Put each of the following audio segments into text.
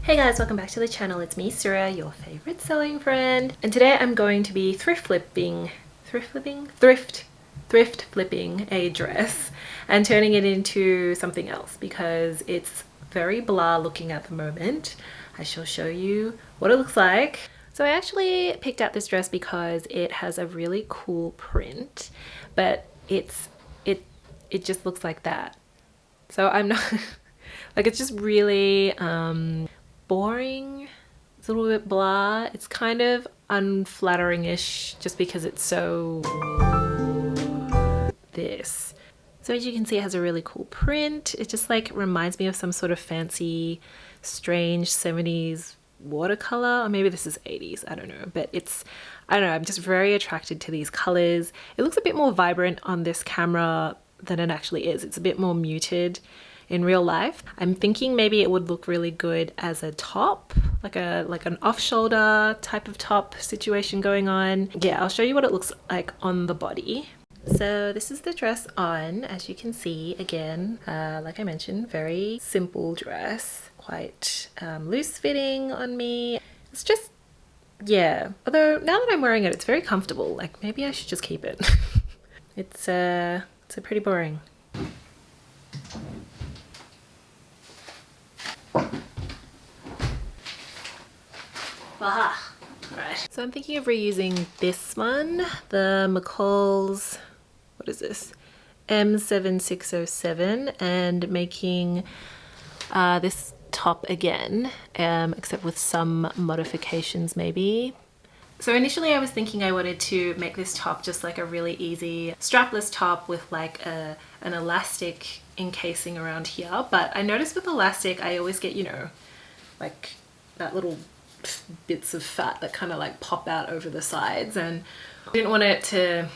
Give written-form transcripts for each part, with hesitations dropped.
Hey guys, welcome back to the channel. It's me, Surya, your favorite sewing friend. And today I'm going to be thrift flipping a dress and turning it into something else because it's very blah looking at the moment. I shall show you what it looks like. So I actually picked out this dress because it has a really cool print, but it just looks like that. So I'm not like, it's just really boring. It's a little bit blah. It's kind of unflattering-ish just because it's so this. So as you can see, it has a really cool print. It just like reminds me of some sort of fancy, strange 70s watercolor, or maybe this is 80s, I don't know, but I don't know, I'm just very attracted to these colors. It looks a bit more vibrant on this camera than it actually is. It's a bit more muted in real life. I'm thinking maybe it would look really good as a top, like an off-shoulder type of top situation going on. Yeah, I'll show you what it looks like on the body. So this is the dress on, as you can see. Again, like I mentioned, very simple dress, quite loose fitting on me. It's just, yeah, although now that I'm wearing it, it's very comfortable. Like maybe I should just keep it. It's pretty boring. Aha. Alright. So I'm thinking of reusing this one, the McCall's, what is this? M7607, and making this top again, except with some modifications maybe. So initially I was thinking I wanted to make this top just like a really easy strapless top with like an elastic encasing around here, but I noticed with elastic I always get, you know, like that little bits of fat that kind of like pop out over the sides, and I didn't want it to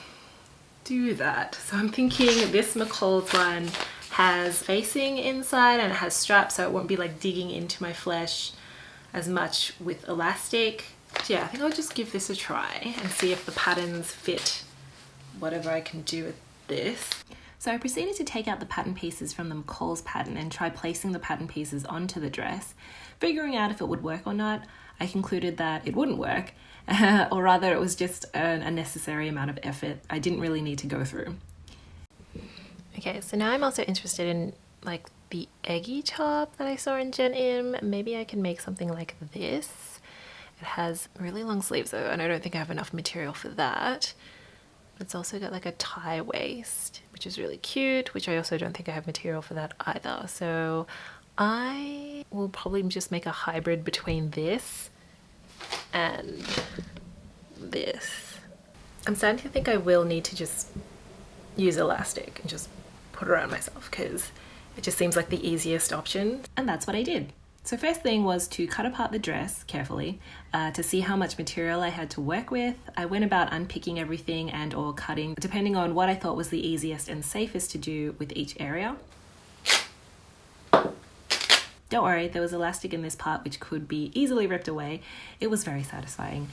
do that. So I'm thinking this McCall's one has facing inside and it has straps, so it won't be like digging into my flesh as much with elastic. So yeah, I think I'll just give this a try and see if the patterns fit whatever I can do with this. So I proceeded to take out the pattern pieces from the McCall's pattern and try placing the pattern pieces onto the dress. Figuring out if it would work or not, I concluded that it wouldn't work, or rather it was just an unnecessary amount of effort I didn't really need to go through. Okay, so now I'm also interested in like the eggy top that I saw in Gen M. Maybe I can make something like this. It has really long sleeves though, and I don't think I have enough material for that. It's also got like a tie waist, which is really cute, which I also don't think I have material for that either. So I will probably just make a hybrid between this and this. I'm starting to think I will need to just use elastic and just put it around myself because it just seems like the easiest option. And that's what I did. So first thing was to cut apart the dress carefully to see how much material I had to work with. I went about unpicking everything and or cutting depending on what I thought was the easiest and safest to do with each area. Don't worry, there was elastic in this part which could be easily ripped away. It was very satisfying.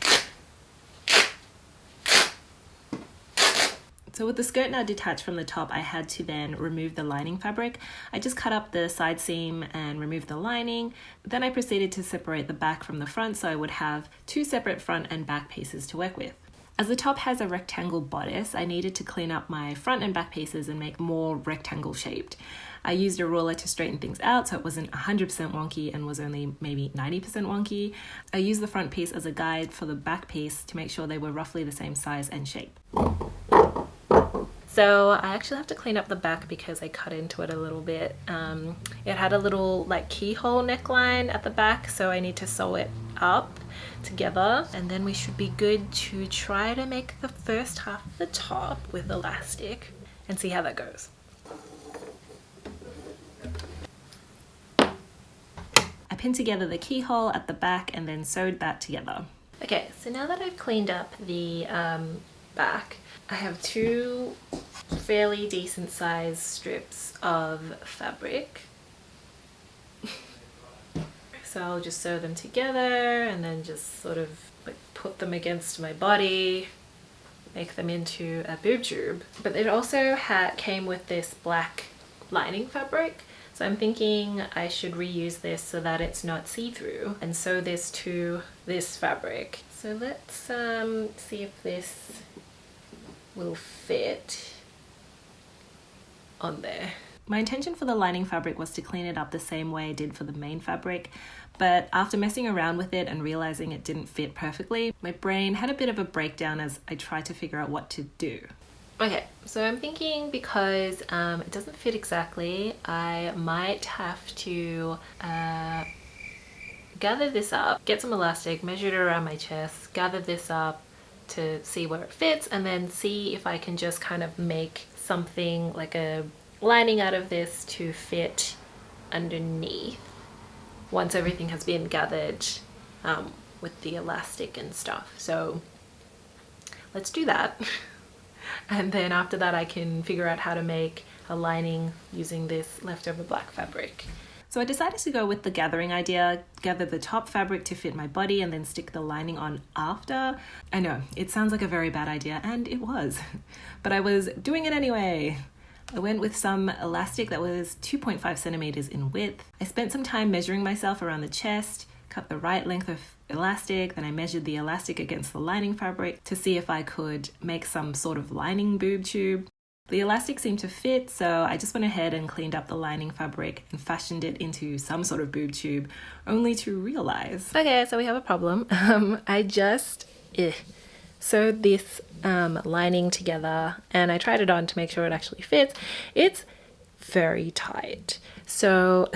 So with the skirt now detached from the top, I had to then remove the lining fabric. I just cut up the side seam and removed the lining. Then I proceeded to separate the back from the front so I would have two separate front and back pieces to work with. As the top has a rectangle bodice, I needed to clean up my front and back pieces and make more rectangle shaped. I used a ruler to straighten things out so it wasn't 100% wonky and was only maybe 90% wonky. I used the front piece as a guide for the back piece to make sure they were roughly the same size and shape. So I actually have to clean up the back because I cut into it a little bit. It had a little like keyhole neckline at the back, so I need to sew it up together, and then we should be good to try to make the first half of the top with elastic and see how that goes. I pinned together the keyhole at the back and then sewed that together. Okay, so now that I've cleaned up the back, I have two fairly decent sized strips of fabric. So I'll just sew them together and then just sort of like put them against my body, make them into a boob tube. But it also came with this black lining fabric, So I'm thinking I should reuse this so that it's not see-through and sew this to this fabric. So let's see if this will fit on there. My intention for the lining fabric was to clean it up the same way I did for the main fabric, but after messing around with it and realizing it didn't fit perfectly, my brain had a bit of a breakdown as I tried to figure out what to do. Okay, so I'm thinking because it doesn't fit exactly, I might have to gather this up, get some elastic, measure it around my chest, gather this up to see where it fits, and then see if I can just kind of make something like a lining out of this to fit underneath once everything has been gathered with the elastic and stuff. So let's do that. And then after that I can figure out how to make a lining using this leftover black fabric. So I decided to go with the gathering idea, gather the top fabric to fit my body and then stick the lining on after. I know, it sounds like a very bad idea, and it was, but I was doing it anyway. I went with some elastic that was 2.5 centimeters in width. I spent some time measuring myself around the chest, cut the right length of elastic, then I measured the elastic against the lining fabric to see if I could make some sort of lining boob tube. The elastic seemed to fit, so I just went ahead and cleaned up the lining fabric and fashioned it into some sort of boob tube, only to realize... Okay, so we have a problem. I just sewed this lining together and I tried it on to make sure it actually fits. It's very tight. So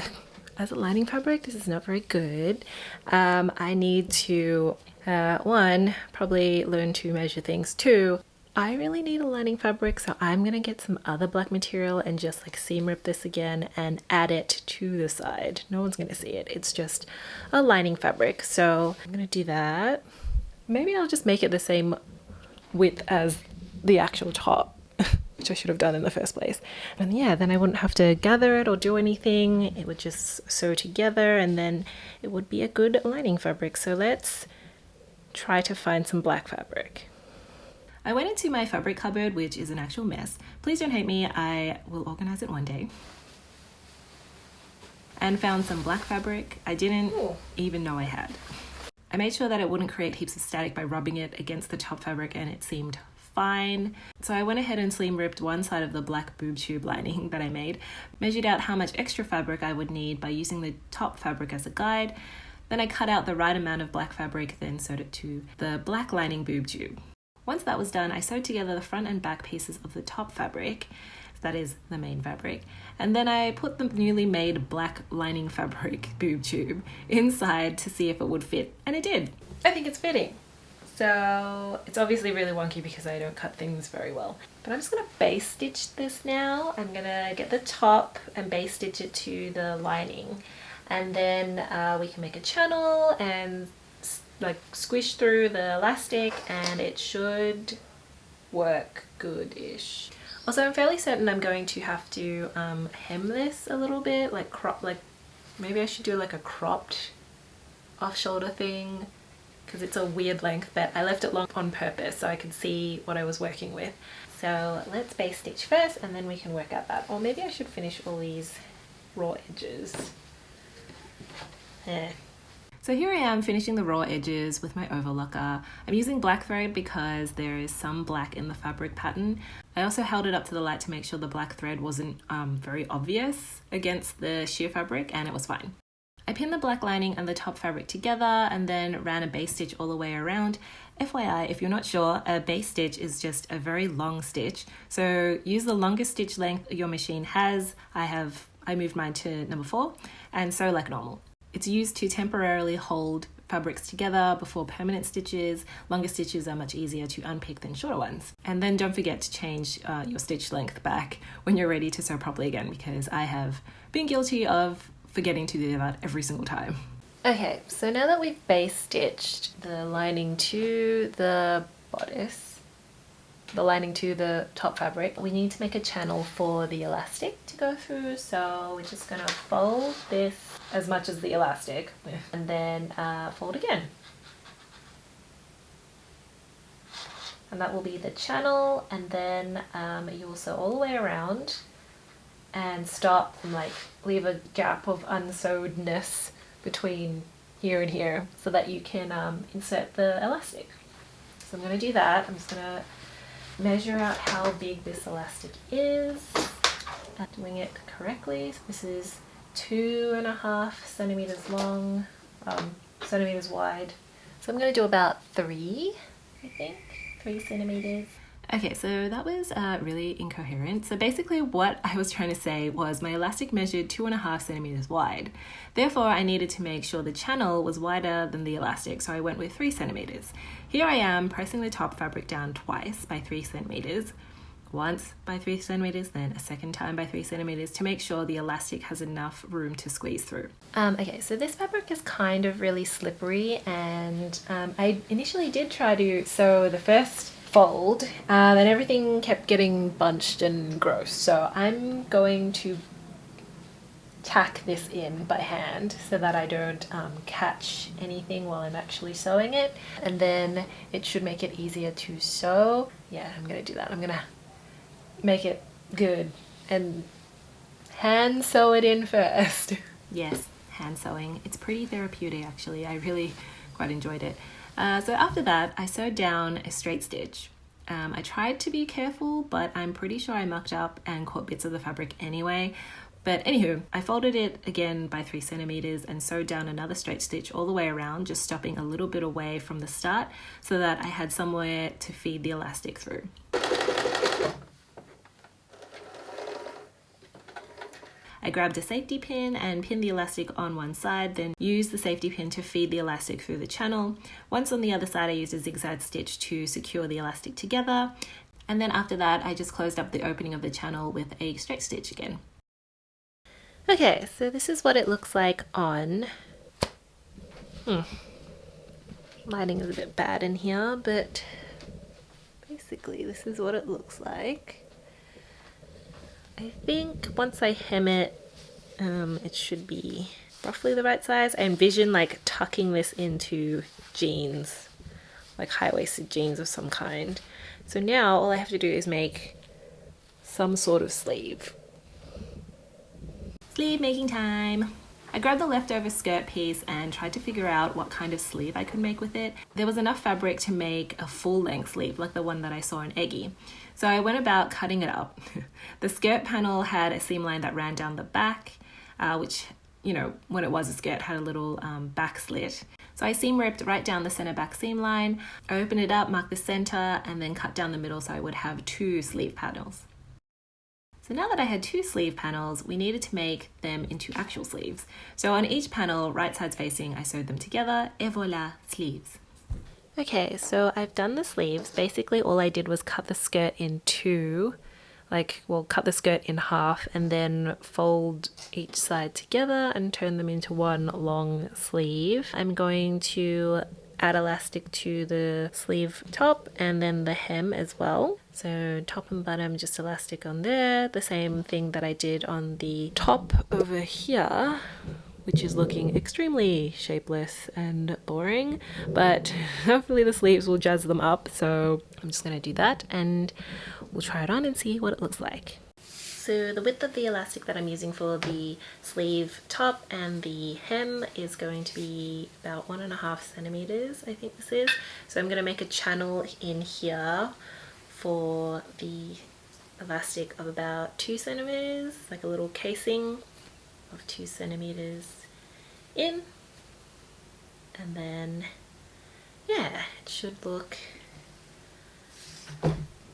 as a lining fabric, this is not very good. I need to, one, probably learn to measure things. Two, I really need a lining fabric, so I'm gonna get some other black material and just like seam rip this again and add it to the side. No one's gonna see it. It's just a lining fabric. So I'm gonna do that. Maybe I'll just make it the same width as the actual top, which I should have done in the first place. And yeah, then I wouldn't have to gather it or do anything. It would just sew together and then it would be a good lining fabric. So let's try to find some black fabric. I went into my fabric cupboard, which is an actual mess. Please don't hate me, I will organize it one day. And found some black fabric I didn't even know I had. I made sure that it wouldn't create heaps of static by rubbing it against the top fabric, and it seemed fine. So I went ahead and seam ripped one side of the black boob tube lining that I made, measured out how much extra fabric I would need by using the top fabric as a guide. Then I cut out the right amount of black fabric, then sewed it to the black lining boob tube. Once that was done, I sewed together the front and back pieces of the top fabric, that is the main fabric, and then I put the newly made black lining fabric boob tube inside to see if it would fit, and it did. I think it's fitting. So it's obviously really wonky because I don't cut things very well. But I'm just gonna base stitch this now. I'm gonna get the top and base stitch it to the lining, and then we can make a channel and like squish through the elastic and it should work good-ish. Also, I'm fairly certain I'm going to have to hem this a little bit, like crop, like maybe I should do like a cropped off shoulder thing because it's a weird length, but I left it long on purpose so I could see what I was working with. So let's base stitch first and then we can work out that. Or maybe I should finish all these raw edges. So here I am finishing the raw edges with my overlocker. I'm using black thread because there is some black in the fabric pattern. I also held it up to the light to make sure the black thread wasn't very obvious against the sheer fabric, and it was fine. I pinned the black lining and the top fabric together and then ran a base stitch all the way around. FYI, if you're not sure, a base stitch is just a very long stitch. So use the longest stitch length your machine has. I moved mine to number 4 and sew like normal. It's used to temporarily hold fabrics together before permanent stitches. Longer stitches are much easier to unpick than shorter ones. And then don't forget to change your stitch length back when you're ready to sew properly again, because I have been guilty of forgetting to do that every single time. Okay, so now that we've base stitched the lining to the bodice, the lining to the top fabric, we need to make a channel for the elastic to go through. So we're just gonna fold this as much as the elastic and then fold again. And that will be the channel, and then you will sew all the way around and stop and like leave a gap of unsewedness between here and here so that you can insert the elastic. So I'm going to do that. I'm just going to measure out how big this elastic is, doing it correctly. So this is 2.5 centimeters long, centimeters wide. So I'm going to do about 3, I think, 3 centimeters. Okay, so that was really incoherent. So basically what I was trying to say was my elastic measured 2.5 centimeters wide. Therefore, I needed to make sure the channel was wider than the elastic, so I went with 3 centimeters. Here I am pressing the top fabric down twice by 3 centimeters, once by 3 centimeters, then a second time by 3 centimeters to make sure the elastic has enough room to squeeze through. Okay, so this fabric is kind of really slippery, and I initially did try to sew the first fold and everything kept getting bunched and gross, so I'm going to tack this in by hand so that I don't catch anything while I'm actually sewing it, and then it should make it easier to sew. Yeah, I'm gonna do that. I'm gonna make it good and hand sew it in first. Yes, hand sewing. It's pretty therapeutic actually. I really quite enjoyed it. So after that, I sewed down a straight stitch. I tried to be careful, but I'm pretty sure I mucked up and caught bits of the fabric anyway. But anywho, I folded it again by 3 centimeters and sewed down another straight stitch all the way around, just stopping a little bit away from the start so that I had somewhere to feed the elastic through. I grabbed a safety pin and pinned the elastic on one side, then used the safety pin to feed the elastic through the channel. Once on the other side, I used a zigzag stitch to secure the elastic together. And then after that, I just closed up the opening of the channel with a straight stitch again. Okay, so this is what it looks like on. Lighting is a bit bad in here, but basically this is what it looks like. I think once I hem it, it should be roughly the right size. I envision like tucking this into jeans, like high-waisted jeans of some kind. So now all I have to do is make some sort of sleeve. Sleeve making time! I grabbed the leftover skirt piece and tried to figure out what kind of sleeve I could make with it. There was enough fabric to make a full-length sleeve like the one that I saw in Eggy. So I went about cutting it up. The skirt panel had a seam line that ran down the back, which, you know, when it was a skirt, had a little back slit. So I seam ripped right down the center back seam line. I opened it up, marked the center, and then cut down the middle so I would have 2 sleeve panels. So now that I had 2 sleeve panels, we needed to make them into actual sleeves. So on each panel, right sides facing, I sewed them together, et voila, sleeves. Okay, so I've done the sleeves. Basically all I did was cut the skirt in 2, cut the skirt in half and then fold each side together and turn them into one long sleeve. I'm going to add elastic to the sleeve top and then the hem as well. So top and bottom, just elastic on there. The same thing that I did on the top over here, which is looking extremely shapeless and boring, but hopefully the sleeves will jazz them up. So I'm just going to do that and we'll try it on and see what it looks like. So the width of the elastic that I'm using for the sleeve top and the hem is going to be about 1.5 centimeters, I think this is. So I'm going to make a channel in here for the elastic of about 2 centimeters, like a little casing of 2 centimeters in, and then yeah, it should look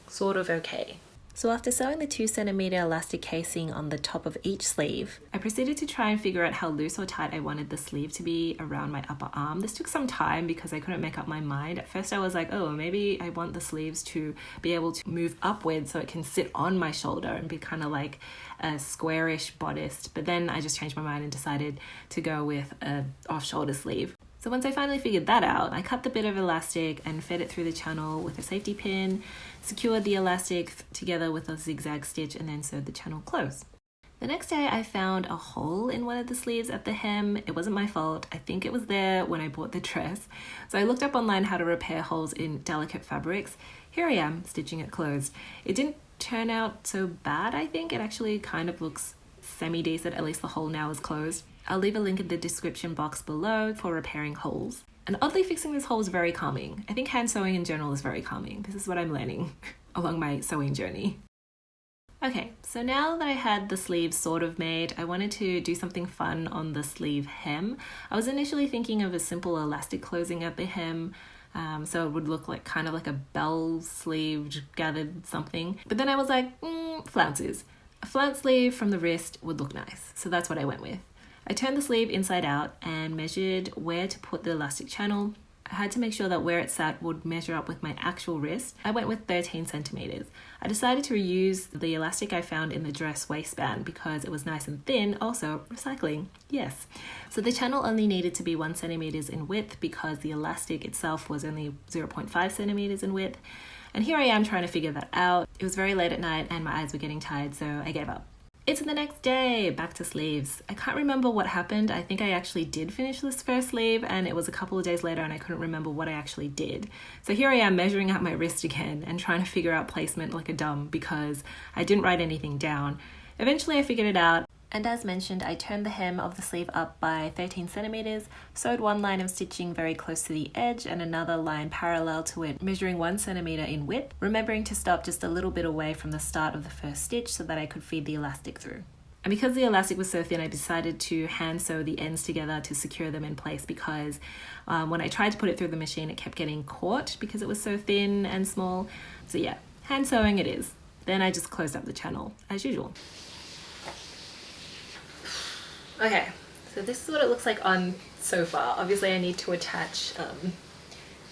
sort of okay. So after sewing the 2 centimeter elastic casing on the top of each sleeve, I proceeded to try and figure out how loose or tight I wanted the sleeve to be around my upper arm. This took some time because I couldn't make up my mind. At first I was like, oh, maybe I want the sleeves to be able to move upwards so it can sit on my shoulder and be kind of like a squarish bodice. But then I just changed my mind and decided to go with a off-shoulder sleeve. So once I finally figured that out, I cut the bit of elastic and fed it through the channel with a safety pin, secured the elastic together with a zigzag stitch, and then sewed the channel closed. The next day I found a hole in one of the sleeves at the hem. It wasn't my fault. I think it was there when I bought the dress. So I looked up online how to repair holes in delicate fabrics. Here I am, stitching it closed. It didn't turn out so bad, I think. It actually kind of looks semi-decent, at least the hole now is closed. I'll leave a link in the description box below for repairing holes. And oddly, fixing this hole is very calming. I think hand sewing in general is very calming. This is what I'm learning along my sewing journey. Okay, so now that I had the sleeves sort of made, I wanted to do something fun on the sleeve hem. I was initially thinking of a simple elastic closing at the hem, so it would look like kind of like a bell-sleeved gathered something. But then I was like, flounces. A flounce sleeve from the wrist would look nice, so that's what I went with. I turned the sleeve inside out and measured where to put the elastic channel. I had to make sure that where it sat would measure up with my actual wrist. I went with 13 centimeters. I decided to reuse the elastic I found in the dress waistband because it was nice and thin, also recycling, yes. So the channel only needed to be 1 centimeters in width because the elastic itself was only 0.5 centimeters in width. And here I am trying to figure that out. It was very late at night and my eyes were getting tired, so I gave up. It's the next day, back to sleeves. I can't remember what happened. I think I actually did finish this first sleeve and it was a couple of days later and I couldn't remember what I actually did. So here I am measuring out my wrist again and trying to figure out placement like a dumb because I didn't write anything down. Eventually I figured it out. And as mentioned, I turned the hem of the sleeve up by 13 centimeters, sewed one line of stitching very close to the edge and another line parallel to it, measuring 1 centimeter in width, remembering to stop just a little bit away from the start of the first stitch so that I could feed the elastic through. And because the elastic was so thin, I decided to hand sew the ends together to secure them in place because when I tried to put it through the machine, it kept getting caught because it was so thin and small. So yeah, hand sewing it is. Then I just closed up the channel as usual. Okay, so this is what it looks like on so far. Obviously I need to attach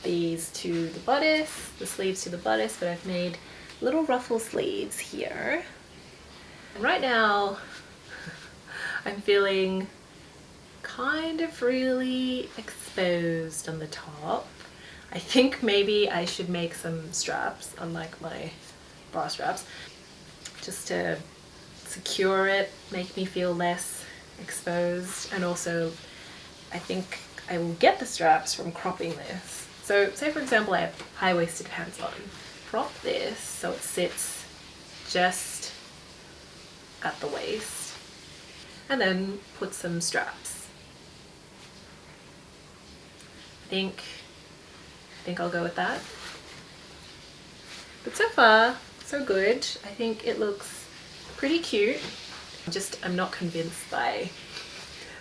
these to the bodice, the sleeves to the bodice, but I've made little ruffle sleeves here. And right now I'm feeling kind of really exposed on the top. I think maybe I should make some straps, unlike my bra straps, just to secure it, make me feel less exposed. And also I think I will get the straps from cropping this. So say for example I have high-waisted pants on, crop this so it sits just at the waist and then put some straps. I think I'll go with that. But so far so good. I think it looks pretty cute. I'm not convinced by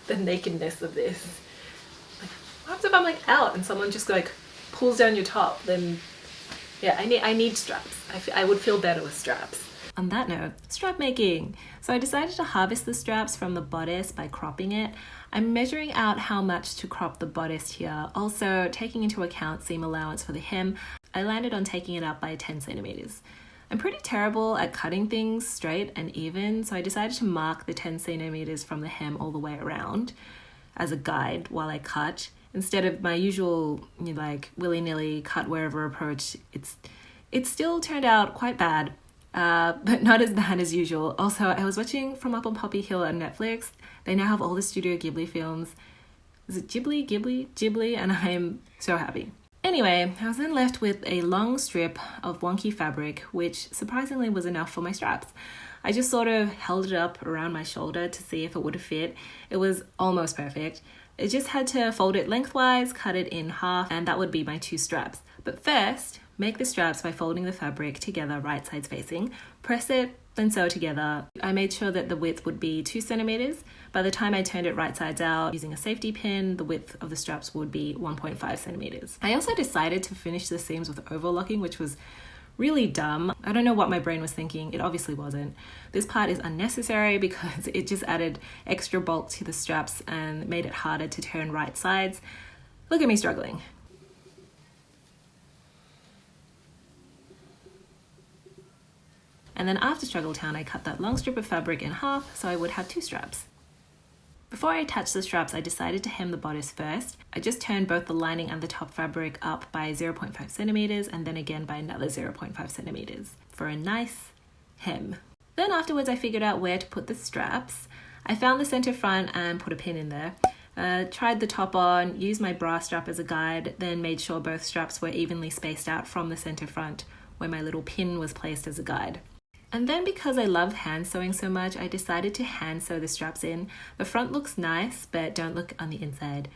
the nakedness of this. Like, what happens if I'm like out and someone just like pulls down your top? Then yeah, I need straps. I would feel better with straps. On that note, strap making. So I decided to harvest the straps from the bodice by cropping it. I'm measuring out how much to crop the bodice here, also taking into account seam allowance for the hem. I landed on taking it up by 10 centimeters. I'm pretty terrible at cutting things straight and even, so I decided to mark the 10 centimeters from the hem all the way around as a guide while I cut, instead of my usual like willy-nilly cut wherever approach. It still turned out quite bad, but not as bad as usual. Also, I was watching From Up on Poppy Hill on Netflix. They now have all the Studio Ghibli films. Is it Ghibli? And I'm so happy. Anyway, I was then left with a long strip of wonky fabric, which surprisingly was enough for my straps. I just sort of held it up around my shoulder to see if it would fit. It was almost perfect. I just had to fold it lengthwise, cut it in half, and that would be my 2 straps. But first, make the straps by folding the fabric together right sides facing, press it, then sew together. I made sure that the width would be 2 centimeters. By the time I turned it right sides out using a safety pin, the width of the straps would be 1.5 centimeters. I also decided to finish the seams with overlocking, which was really dumb. I don't know what my brain was thinking. It obviously wasn't. This part is unnecessary because it just added extra bulk to the straps and made it harder to turn right sides. Look at me struggling. And then after Struggle Town, I cut that long strip of fabric in half so I would have 2 straps. Before I attached the straps, I decided to hem the bodice first. I just turned both the lining and the top fabric up by 0.5 centimeters and then again by another 0.5 centimeters for a nice hem. Then afterwards, I figured out where to put the straps. I found the center front and put a pin in there. Tried the top on, used my bra strap as a guide, then made sure both straps were evenly spaced out from the center front where my little pin was placed as a guide. And then because I love hand sewing so much, I decided to hand sew the straps in. The front looks nice, but don't look on the inside.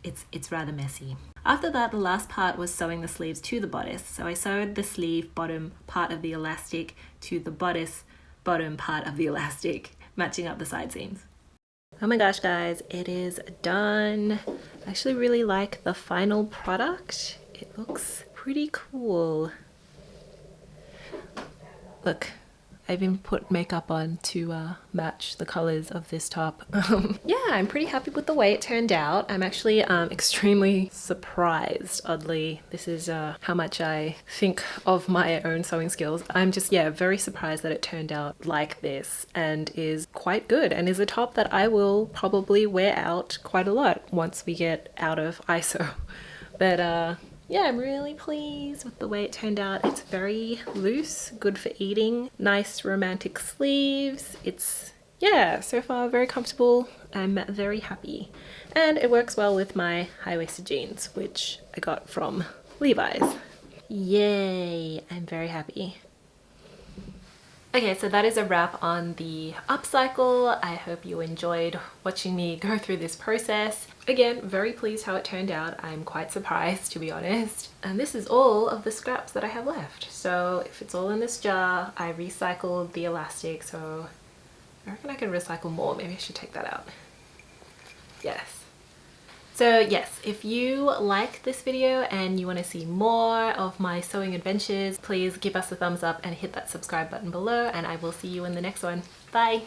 It's rather messy. After that, the last part was sewing the sleeves to the bodice. So I sewed the sleeve bottom part of the elastic to the bodice bottom part of the elastic, matching up the side seams. Oh my gosh, guys, it is done. I actually really like the final product. It looks pretty cool. Look, I even put makeup on to match the colors of this top. Yeah, I'm pretty happy with the way it turned out. I'm actually extremely surprised, oddly. This is how much I think of my own sewing skills. I'm just, yeah, very surprised that it turned out like this and is quite good and is a top that I will probably wear out quite a lot once we get out of ISO. But yeah, I'm really pleased with the way it turned out. It's very loose, good for eating, nice romantic sleeves. It's, yeah, so far very comfortable. I'm very happy. And it works well with my high-waisted jeans, which I got from Levi's. Yay, I'm very happy. Okay, so that is a wrap on the upcycle. I hope you enjoyed watching me go through this process. Again, very pleased how it turned out. I'm quite surprised, to be honest. And this is all of the scraps that I have left. So if it's all in this jar, I recycled the elastic, so I reckon I can recycle more. Maybe I should take that out. Yes. So yes, if you like this video and you want to see more of my sewing adventures, please give us a thumbs up and hit that subscribe button below, and I will see you in the next one. Bye!